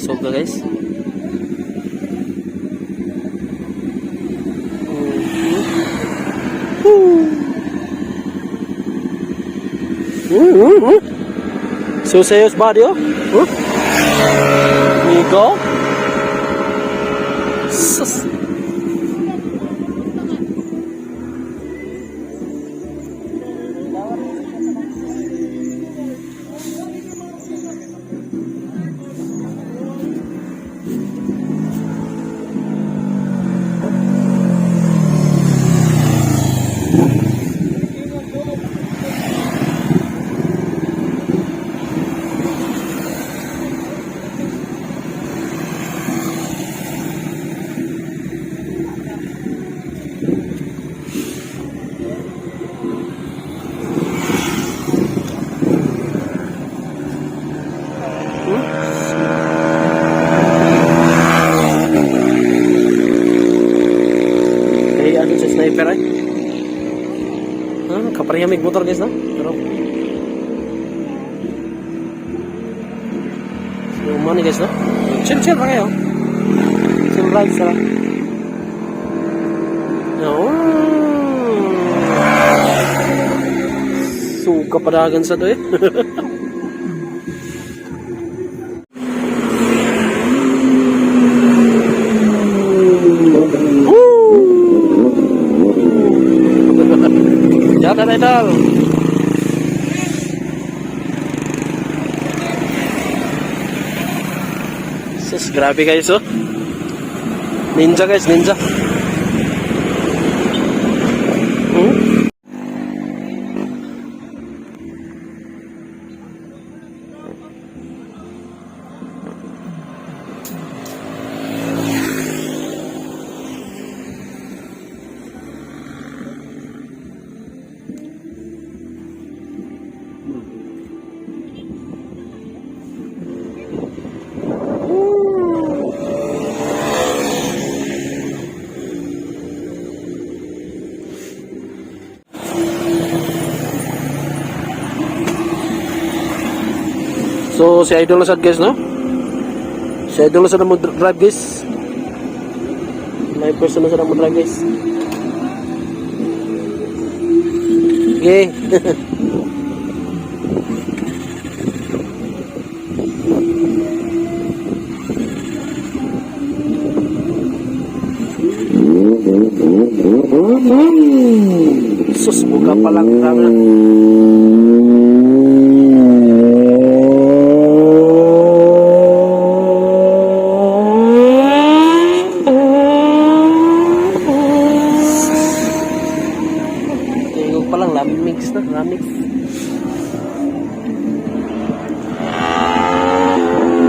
Isog na guys. So serious body, oh. Nico. Sus. Sniper ay. Kaparehang may motor guys, no? Pero yung money guys, no? Chill pa kayo. Chill rides lang. No. Suka padagan sa to eh. Jatan idol. Sus, grabe guys, oh. Ninja guys, ninja. So, si Idol na sad guys, no? Si Idol na sad mo drive guys. Live person na sad mo drive guys. Okay. Sus, buka palang tangan. Mix na, ramix.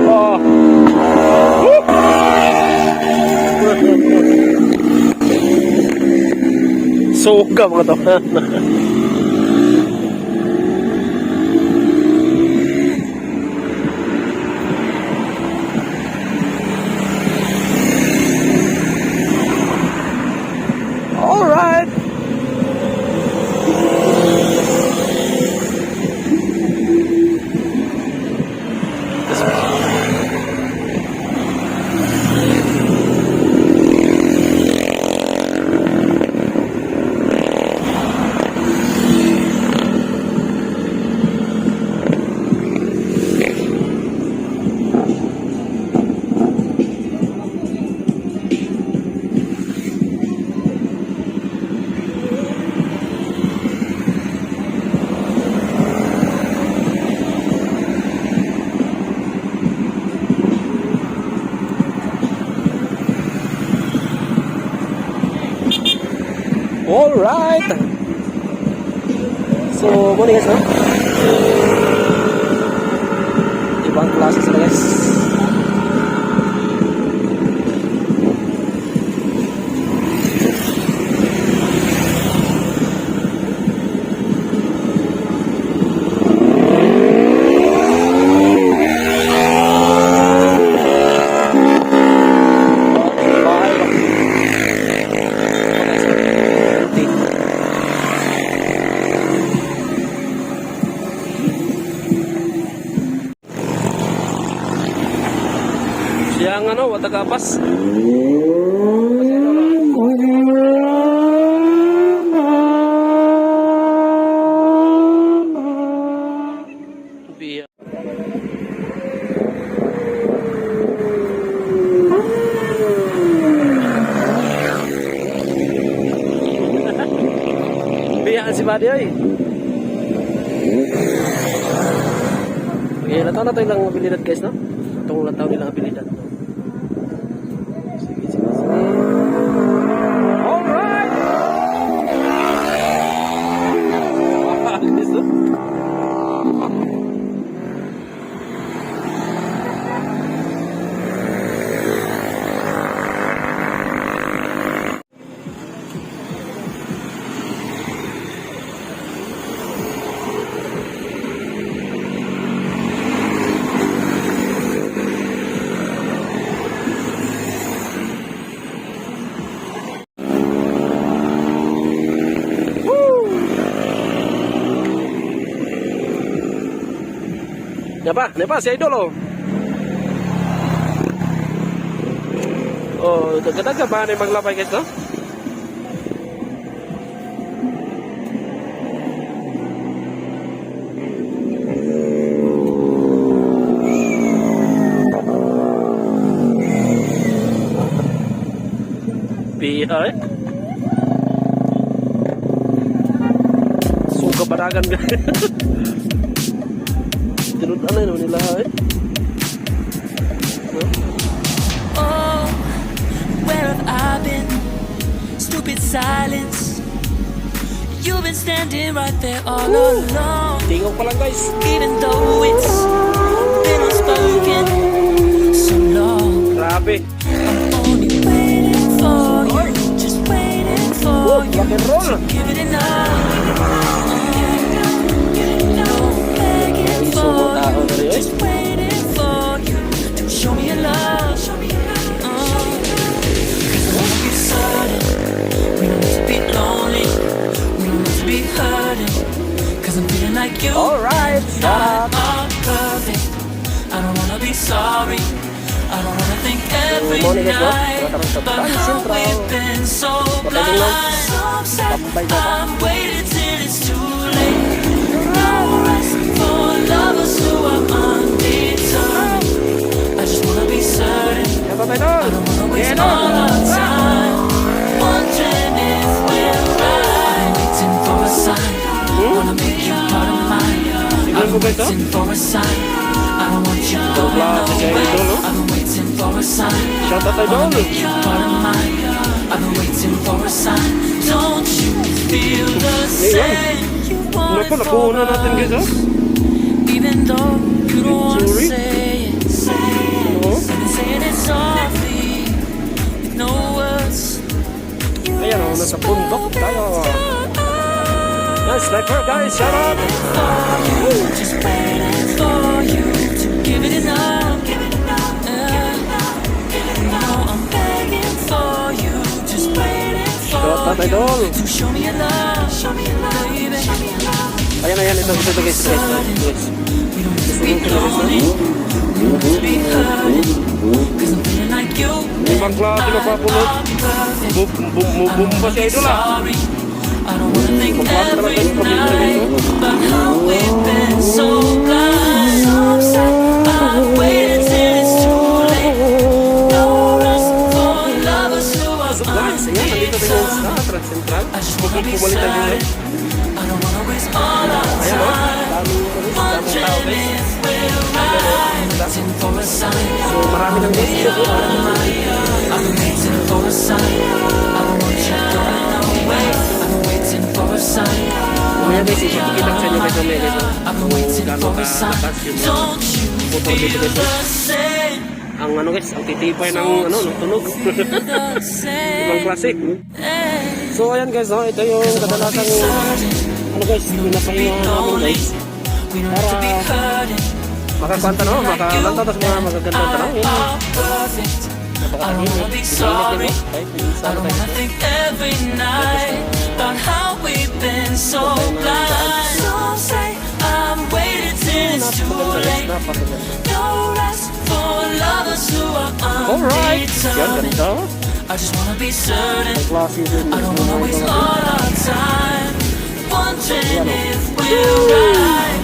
Oh. Suka mga to. All right. Alright. So, muna guys, no? Ibang klase sila guys. ng ano, watagapas. Biya. Biya si Buddy oy. Okay, lataw na tayo lang abilidad guys, no? Itong lataw nilang abilidad. Sige, sige, sige. Alright! Guys, no? Napa, si Idol oh. Oh, daga-daga ba ni maglapay guys, no? Biya eh. Suka badagan guys. Tinod ano yun nila eh. Oh, where have I been? Stupid silence. You've been standing right there all along. Tingog pa lang guys. Even though it's been unspoken so long. Grabe. I'm only waiting for you. Just waiting for you. Rock and roll. So give it enough. Just waiting for you to show me your love. Cause I wanna be certain we don't need to be lonely, we don't need to be hurting. Cause I'm feeling like you. Alright, Not perfect. I don't wanna be sorry. I don't wanna think every night about how we've been so blind. Some say I'm waiting till it's too late. No rest for lovers who are undetermined. I just wanna be certain. I don't wanna waste all our time wondering if we're right. Waiting for a sign. Wanna make you part of mine. I've been waiting for a sign. I don't want you going nowhere. I've been waiting for a sign. Wanna make you part of mine. I've been waiting for a sign. Don't you feel the same? You want it for us. Even though you don't wanna say it, saying it softly with no words. Ayan o, nasa bundok tayo. Yan, sniper guys, shout out. Just waiting for you to give it enough. I'm begging for you, just waiting for you to show me your love, baby. Ayan, ayan, ito guys, guys. We don't need to be lonely, we don't need to be hurting. Cause I'm feeling like you. Ibang klase na papulot. Bumba si Idol ah. I don't wanna think every night about how we've been so blind. Some say I'm waiting till it's too late. No rest for lovers who are Guys, ayan, nandito tayo sa transcentral. I just wanna be Bumalik tayo certain. I don't wanna waste all our time wondering if we're right. Waiting for a sign. So marami ng guys. I've been waiting for a sign. I don't want you going away. I've been waiting for a sign. Kaya guys, ipapakita ko sa inyo guys mamaya guys. I've been waiting for a sign. Don't you feel the same? Ang ano guys, ang titipay ng ano, ng tunog. Ibang klase. So ayan guys, no, ito yung kadalasang ano guys, pinapahinga namin guys. Para makakwanta no, makalanta tapos mga magagandang tanong. I don't wanna be sorry. I don't wanna think every night about how we've been so blind. Some say I'm waiting till it's too late. No rest for lovers who are Alright. Yan, undetermined. ganda. I just wanna be certain. Ang klase din. I don't wanna waste all our time wondering if we're right.